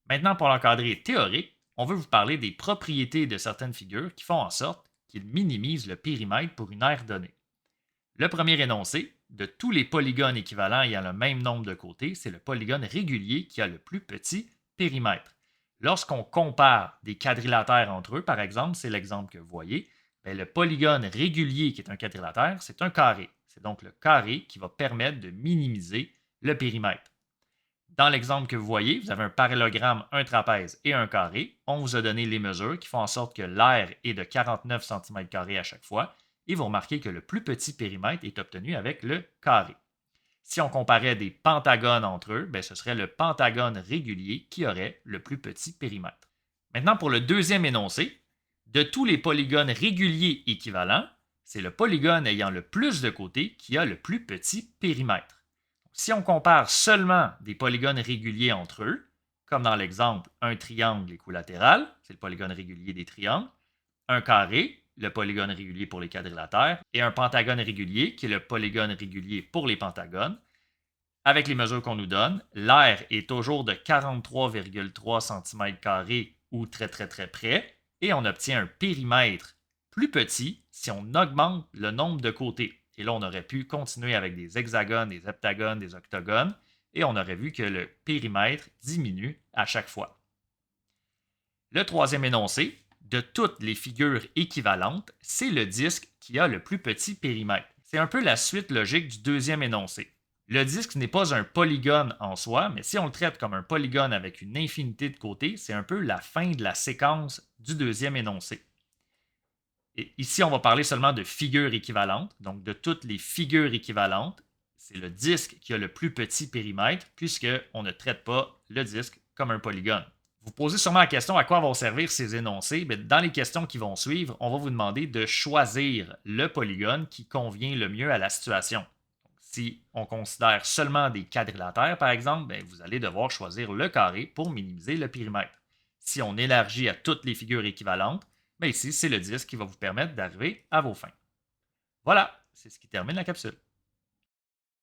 Maintenant, pour l'encadré théorique, on veut vous parler des propriétés de certaines figures qui font en sorte qu'ils minimisent le périmètre pour une aire donnée. Le premier énoncé, de tous les polygones équivalents ayant le même nombre de côtés, c'est le polygone régulier qui a le plus petit périmètre. Lorsqu'on compare des quadrilatères entre eux, par exemple, c'est l'exemple que vous voyez, le polygone régulier qui est un quadrilatère, c'est un carré. C'est donc le carré qui va permettre de minimiser le périmètre. Dans l'exemple que vous voyez, vous avez un parallélogramme, un trapèze et un carré. On vous a donné les mesures qui font en sorte que l'aire est de 49 cm² à chaque fois. Et vous remarquez que le plus petit périmètre est obtenu avec le carré. Si on comparait des pentagones entre eux, ce serait le pentagone régulier qui aurait le plus petit périmètre. Maintenant, pour le deuxième énoncé, de tous les polygones réguliers équivalents, c'est le polygone ayant le plus de côtés qui a le plus petit périmètre. Si on compare seulement des polygones réguliers entre eux, comme dans l'exemple un triangle équilatéral, c'est le polygone régulier des triangles, un carré, le polygone régulier pour les quadrilatères, et un pentagone régulier, qui est le polygone régulier pour les pentagones. Avec les mesures qu'on nous donne, l'aire est toujours de 43,3 cm² ou très très très près, et on obtient un périmètre plus petit si on augmente le nombre de côtés. Et là, on aurait pu continuer avec des hexagones, des heptagones, des octogones, et on aurait vu que le périmètre diminue à chaque fois. Le troisième énoncé, de toutes les figures équivalentes, c'est le disque qui a le plus petit périmètre. C'est un peu la suite logique du deuxième énoncé. Le disque n'est pas un polygone en soi, mais si on le traite comme un polygone avec une infinité de côtés, c'est un peu la fin de la séquence du deuxième énoncé. Et ici, on va parler seulement de figures équivalentes. Donc, de toutes les figures équivalentes, c'est le disque qui a le plus petit périmètre, puisqu'on ne traite pas le disque comme un polygone. Vous posez sûrement la question à quoi vont servir ces énoncés. Dans les questions qui vont suivre, on va vous demander de choisir le polygone qui convient le mieux à la situation. Si on considère seulement des quadrilatères, par exemple, vous allez devoir choisir le carré pour minimiser le périmètre. Si on élargit à toutes les figures équivalentes, ici, c'est le disque qui va vous permettre d'arriver à vos fins. Voilà, c'est ce qui termine la capsule.